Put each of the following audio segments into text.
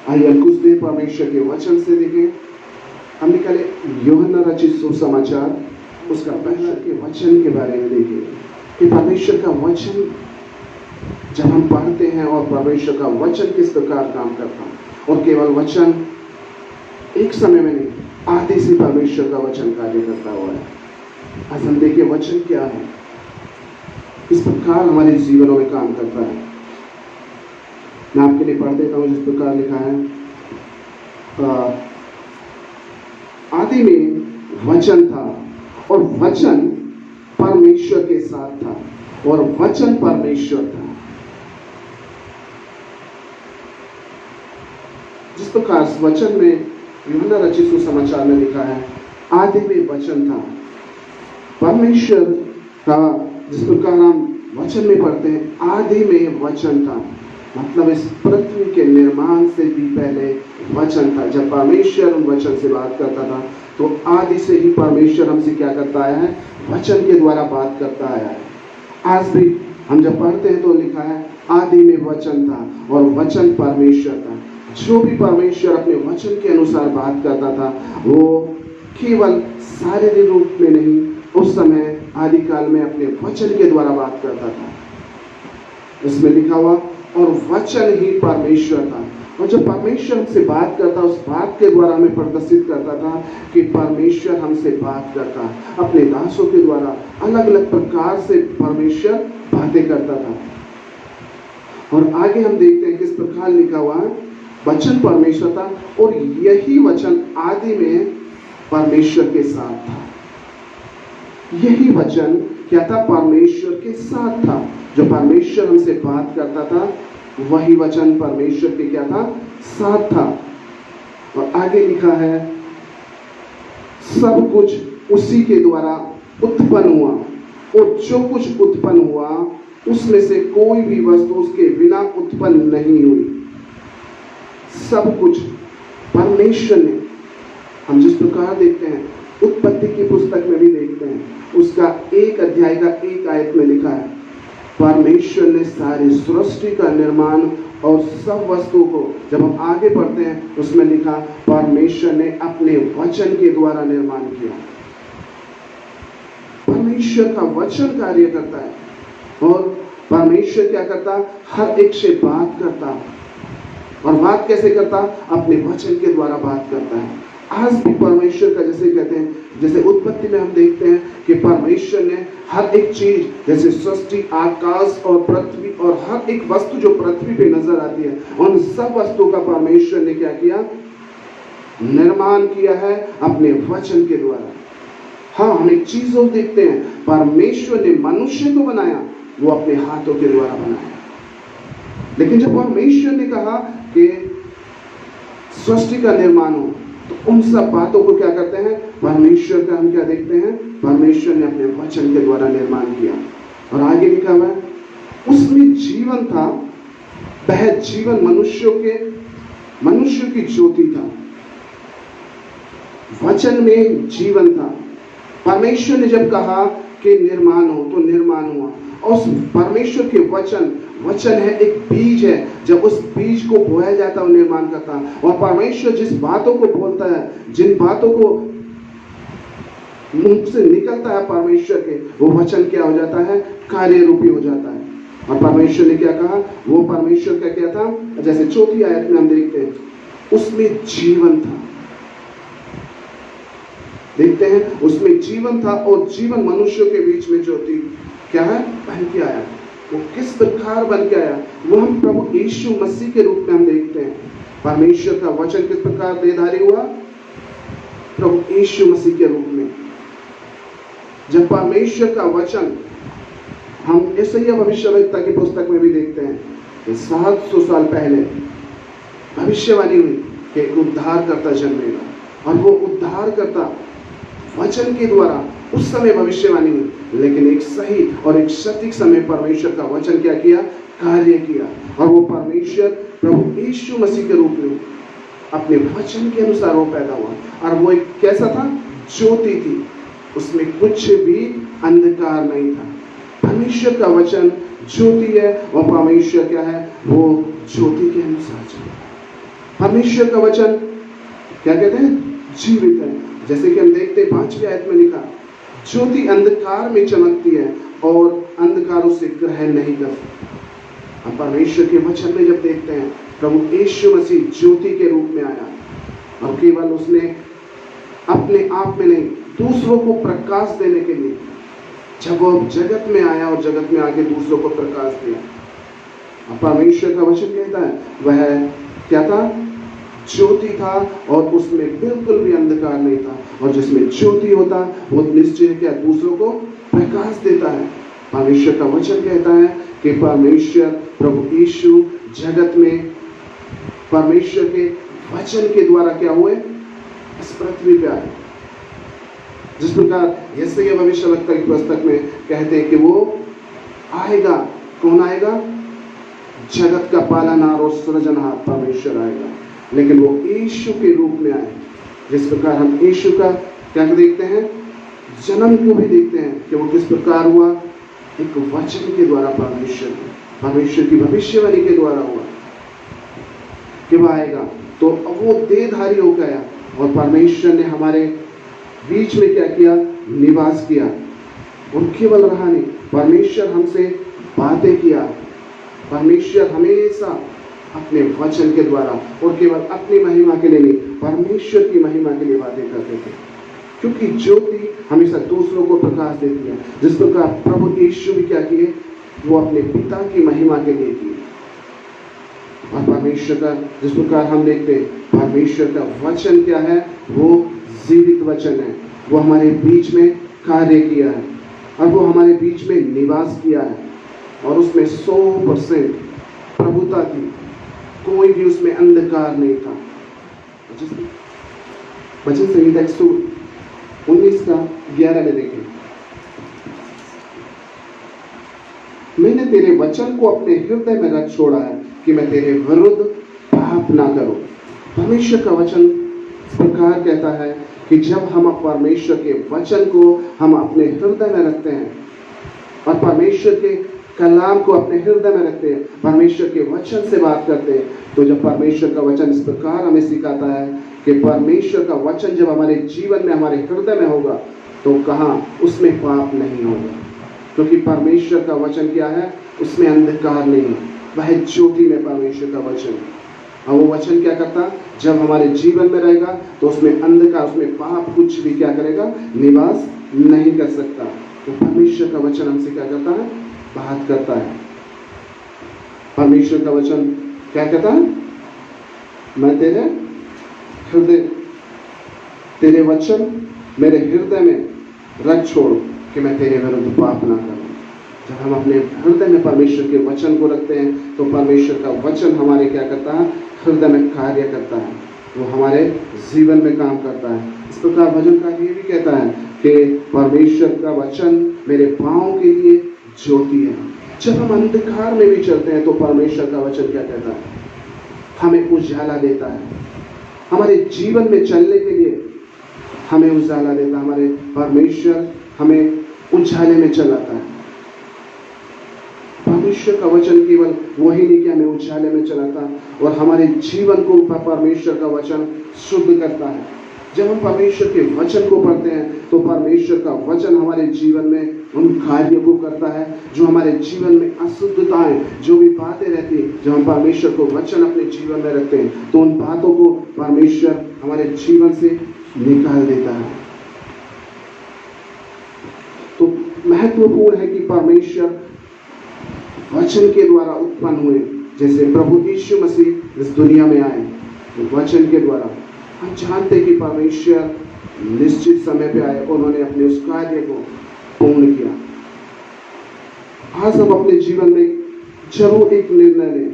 आइए हम कुछ देर परमेश्वर के वचन से देखें। हम निकाले यूहन्ना रचित सुसमाचार उसका पहला के वचन के बारे में देखें कि परमेश्वर का वचन जब हम पढ़ते हैं और परमेश्वर का वचन किस प्रकार काम करता है। और केवल वचन एक समय में नहीं, आदि से परमेश्वर का वचन कार्य करता हुआ है। आज हम देखिए वचन क्या है, इस प्रकार हमारे जीवनों में काम करता है। मैं आपके लिए पढ़ देता हूँ जिस प्रकार लिखा है। आदि में वचन था और वचन परमेश्वर के साथ था और वचन परमेश्वर था। जिस प्रकार वचन में यूहन्ना रचित सुसमाचार में लिखा है, आदि में वचन था परमेश्वर का। जिस प्रकार हम वचन में पढ़ते हैं, आदि में वचन था, मतलब इस पृथ्वी के निर्माण से भी पहले वचन था। जब परमेश्वर उन वचन से बात करता था तो आदि से ही परमेश्वर हमसे क्या करता आया है, वचन के द्वारा बात करता आया है। आज भी हम जब पढ़ते हैं तो लिखा है आदि में वचन था और वचन परमेश्वर था। जो भी परमेश्वर अपने वचन के अनुसार बात करता था वो केवल शारीरिक रूप में नहीं, उस समय आदि काल में अपने वचन के द्वारा बात करता था। इसमें लिखा हुआ और वचन ही परमेश्वर था। और जब परमेश्वर हमसे बात करता, उस बात के द्वारा हमें प्रदर्शित करता था कि परमेश्वर हमसे बात करता। अपने दासों के द्वारा अलग अलग प्रकार से परमेश्वर बातें करता था। और आगे हम देखते हैं किस प्रकार लिखा हुआ है, वचन परमेश्वर था और यही वचन आदि में परमेश्वर के साथ था। यही वचन क्या था, परमेश्वर के साथ था। जो परमेश्वर हमसे बात करता था वही वचन परमेश्वर के क्या था, साथ था। और आगे लिखा है सब कुछ उसी के द्वारा उत्पन्न हुआ और जो कुछ उत्पन्न हुआ उसमें से कोई भी वस्तु उसके बिना उत्पन्न नहीं हुई। सब कुछ परमेश्वर ने, हम जिस प्रकार देखते हैं उत्पत्ति की पुस्तक में भी देखते हैं, उसका एक अध्याय का एक आयत में लिखा है परमेश्वर ने सारी सृष्टि का निर्माण और सब वस्तु को, जब हम आगे पढ़ते हैं उसमें लिखा परमेश्वर ने अपने वचन के द्वारा निर्माण किया। परमेश्वर का वचन कार्य करता है और परमेश्वर क्या करता, हर एक से बात करता। और बात कैसे करता, अपने वचन के द्वारा बात करता है। आज भी परमेश्वर का, जैसे कहते हैं, जैसे उत्पत्ति में हम देखते हैं कि परमेश्वर ने हर एक चीज, जैसे सृष्टि, आकाश और पृथ्वी और हर एक वस्तु जो पृथ्वी पे नजर आती है, उन सब वस्तु का परमेश्वर ने क्या किया, निर्माण किया है अपने वचन के द्वारा। हाँ, हम एक चीज और देखते हैं, परमेश्वर ने मनुष्य को बनाया, वो अपने हाथों के द्वारा बनाया। लेकिन जब परमेश्वर ने कहा कि सृष्टि का निर्माण हो, तो उन सब बातों को क्या करते हैं, परमेश्वर का हम क्या देखते हैं, परमेश्वर ने अपने वचन के द्वारा निर्माण किया। और आगे लिखा हुआ है उसमें जीवन था, वह जीवन मनुष्य की ज्योति था। वचन में जीवन था। परमेश्वर ने जब कहा कि निर्माण हो तो निर्माण हुआ। और उस परमेश्वर के वचन है, एक बीज है, जब उस बीज को बोया जाता है वो निर्माण करता है। और परमेश्वर जिस बातों को बोलता है, जिन बातों को मुंह से निकलता है परमेश्वर के, वो वचन क्या हो जाता है, कार्य रूपी हो जाता है। और परमेश्वर ने क्या कहा, वो परमेश्वर का क्या था, जैसे चौथी आयत में हम देखते हैं उसमें जीवन था। देखते हैं उसमें जीवन था और जीवन मनुष्यों के बीच में ज्योति क्या है, बन के आया। वो किस प्रकार बन के आया, वो हम प्रभु यीशु मसीह के रूप में हम देखते हैं। परमेश्वर का वचन किस प्रकार देहधारी हुआ, प्रभु यीशु मसीह के रूप में। जब परमेश्वर का वचन, हम यशायाह भविष्यवक्ता की पुस्तक में भी देखते हैं कि 700 साल पहले भविष्यवाणी हुई कि उद्धारकर्ता जन्मेगा। और वो उद्धारकर्ता वचन के द्वारा उस समय भविष्यवाणी हुई, लेकिन एक सही और एक सटीक समय परमेश्वर का वचन क्या किया, कार्य किया। और वो परमेश्वर प्रभु यीशु मसीह के रूप में अपने वचन के अनुसार वो पैदा हुआ। और वो एक कैसा था, ज्योति थी, उसमें कुछ भी अंधकार नहीं था। परमेश्वर का वचन ज्योति है और परमेश्वर क्या है, वो ज्योति के अनुसार चलता है। परमेश्वर का वचन क्या कहते हैं? जीवित है। जैसे कि हम देखते हैं 5वीं आयत में लिखा, ज्योति अंधकार में चमकती है और अंधकार उसे ग्रहण नहीं कर सकता। हम परमेश्वर के वचन में जब देखते हैं प्रभु यीशु मसीह ज्योति के रूप में आया और केवल उसने अपने आप में नहीं, दूसरों को प्रकाश देने के लिए जब वो जगत में आया और जगत में आके दूसरों को प्रकाश दिया। और परमेश्वर का वचन कहता है वह क्या था? ज्योति था और उसमें बिल्कुल भी अंधकार नहीं था। और जिसमें ज्योति होता वो निश्चय क्या दूसरों को प्रकाश देता है। परमेश्वर का वचन कहता है कि परमेश्वर प्रभु यीशु जगत में परमेश्वर के वचन के द्वारा क्या हुए? इस पृथ्वी पे आए। जिस प्रकार यशायाह भविष्यवक्ता की पुस्तक में कहते हैं कि वो आएगा। कौन आएगा? जगत का पालनहार और सृजनहार परमेश्वर आएगा, लेकिन वो यीशु के रूप में आए। जिस प्रकार हम यीशु का क्या देखते हैं? जन्म को भी देखते हैं कि वो किस प्रकार हुआ? एक वचन के द्वारा परमेश्वर की भविष्यवाणी के द्वारा हुआ कि वो आएगा। तो वो देहधारी हो गया और परमेश्वर ने हमारे बीच में क्या किया? निवास किया। और केवल रहा नहीं, परमेश्वर हमसे बातें किया। परमेश्वर हमेशा अपने वचन के द्वारा और केवल अपनी महिमा के लिए नहीं, परमेश्वर की महिमा के लिए बातें करते थे, क्योंकि ज्योति हमेशा दूसरों को प्रकाश देती है। जिस प्रकार प्रभु यीशु भी क्या किए? वो अपने पिता की महिमा के लिए किए। और परमेश्वर का जिस प्रकार हम देखते हैं परमेश्वर का वचन क्या है? वो जीवित वचन है। वो हमारे बीच में कार्य किया है और वो हमारे बीच में निवास किया है और उसमें 100% प्रभुता थी। कोई भी उसमें अंधकार नहीं था। वचन संहिता 119 का 11 में देखें, मैंने तेरे वचन को अपने हृदय में रख छोड़ा है कि मैं तेरे विरुद्ध पाप ना करूं। परमेश्वर का वचन इस प्रकार कहता है कि जब हम परमेश्वर के वचन को हम अपने हृदय में रखते हैं और परमेश्वर के कलाम को अपने हृदय में रखते हैं, परमेश्वर के वचन से बात करते हैं, तो जब परमेश्वर का वचन इस प्रकार हमें सिखाता है कि परमेश्वर का वचन जब हमारे जीवन में हमारे हृदय में होगा तो कहाँ उसमें पाप नहीं होगा, क्योंकि परमेश्वर का वचन क्या है? उसमें अंधकार नहीं, वह ज्योति में परमेश्वर का वचन। और वो वचन क्या करता? जब हमारे जीवन में रहेगा तो उसमें अंधकार, उसमें पाप कुछ भी क्या करेगा? निवास नहीं कर सकता। तो परमेश्वर का वचन हमसे क्या करता है? बात करता है। परमेश्वर का वचन क्या कहता है? मैं तेरे वचन मेरे हृदय में रख छोड़ कि मैं तेरे विरुद्ध पाप ना करूं। जब हम अपने हृदय में परमेश्वर के वचन को रखते हैं तो परमेश्वर का वचन हमारे क्या करता है? हृदय में कार्य करता है, वो हमारे जीवन में काम करता है। इस प्रकार भजन का ये भी कहता है कि परमेश्वर का वचन मेरे पांव के लिए ज्योति है। जब हम अंधकार में भी चलते हैं तो परमेश्वर का वचन क्या कहता है? हमें उजाला देता है। हमारे जीवन में चलने के लिए हमें उजाला देता है। हमारे परमेश्वर हमें उजाले में चलाता है। परमेश्वर का वचन केवल वही नहीं कि हमें उजाले में चलाता और हमारे जीवन को परमेश्वर का वचन शुद्ध करता है। जब हम परमेश्वर के वचन को पढ़ते हैं तो परमेश्वर का वचन हमारे जीवन में उन कार्यों को करता है जो हमारे जीवन में अशुद्धताएं, जो भी बातें रहती हैं, जब हम परमेश्वर को वचन अपने जीवन में रखते हैं तो उन बातों को परमेश्वर हमारे जीवन से निकाल देता है। तो महत्वपूर्ण है कि परमेश्वर वचन के द्वारा उत्पन्न हुए। जैसे प्रभु यीशु मसीह इस दुनिया में आए तो वचन के द्वारा। हम जानते हैं कि परमेश्वर निश्चित समय पे आए, उन्होंने अपने उस कार्य को पूर्ण किया। आज हम अपने जीवन में जरूर एक निर्णय लें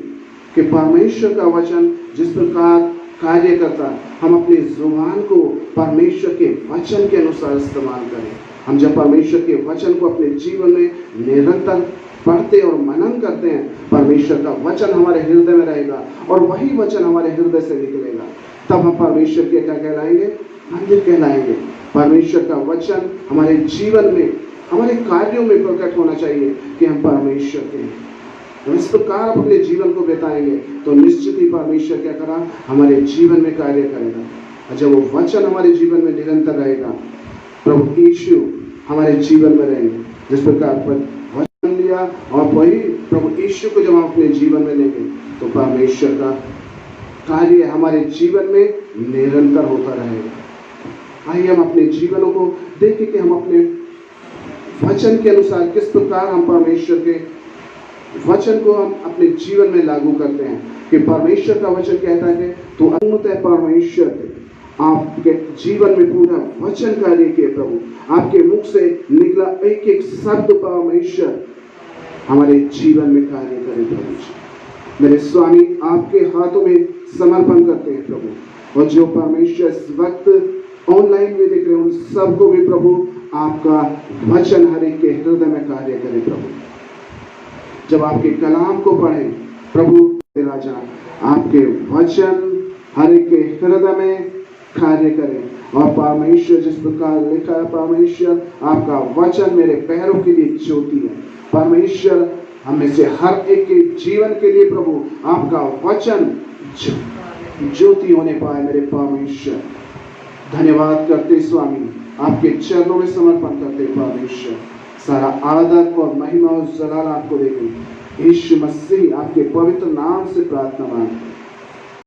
कि परमेश्वर का वचन जिस प्रकार कार्य करता है, हम अपने जुबान को परमेश्वर के वचन के अनुसार इस्तेमाल करें। हम जब परमेश्वर के वचन को अपने जीवन में निरंतर पढ़ते और मनन करते हैं, परमेश्वर का वचन हमारे हृदय में रहेगा और वही वचन हमारे हृदय से निकलेगा। तब हम परमेश्वर के क्या कहलाएंगे? मंदिर कहलाएंगे। परमेश्वर का वचन हमारे जीवन में, हमारे कार्यों में प्रकट होना चाहिए कि हम परमेश्वर के हैं। हम इस प्रकार अपने जीवन को बिताएंगे तो निश्चित ही परमेश्वर क्या करा, हमारे जीवन में कार्य करेगा। और जब वो वचन हमारे जीवन में निरंतर रहेगा, प्रभु यीशु हमारे जीवन में रहेंगे। जिस प्रकार पर वचन लिया और वही प्रभु यीशु को जब हम अपने जीवन में लेंगे तो परमेश्वर का कार्य हमारे जीवन में निरंतर होता रहेगा। आइए हम अपने जीवनों को देखें कि हम अपने वचन के अनुसार किस प्रकार हम परमेश्वर के वचन को हम अपने जीवन में लागू करते हैं। कि परमेश्वर का वचन कहता है तो अनंत परमेश्वर आपके जीवन में पूरा वचन कार्य किए। प्रभु आपके मुख से निकला एक एक शब्द परमेश्वर हमारे जीवन में कार्य करे। प्रभु मेरे स्वामी आपके हाथों में समर्पण करते हैं प्रभु। और जो परमेश्वर इस वक्त ऑनलाइन में देख रहे हैं उन सबको भी प्रभु आपका वचन हर एक के हृदय में कार्य करे। प्रभु जब आपके कलाम को पढ़ें प्रभु राजा, आपके वचन हर एक के हृदय में कार्य करें। और परमेश्वर जिस प्रकार लिखा है, परमेश्वर आपका वचन मेरे पैरों के लिए ज्योति है। परमेश्वर हमें से हर एक के जीवन के लिए प्रभु आपका वचन ज्योति होने पाए। मेरे परमेश्वर धन्यवाद करते स्वामी, आपके चरणों में समर्पण करते परमेश्वर। सारा आदर और महिमा और जलाल आपको देंगे। यीशु मसीह आपके पवित्र नाम से प्रार्थना मांगते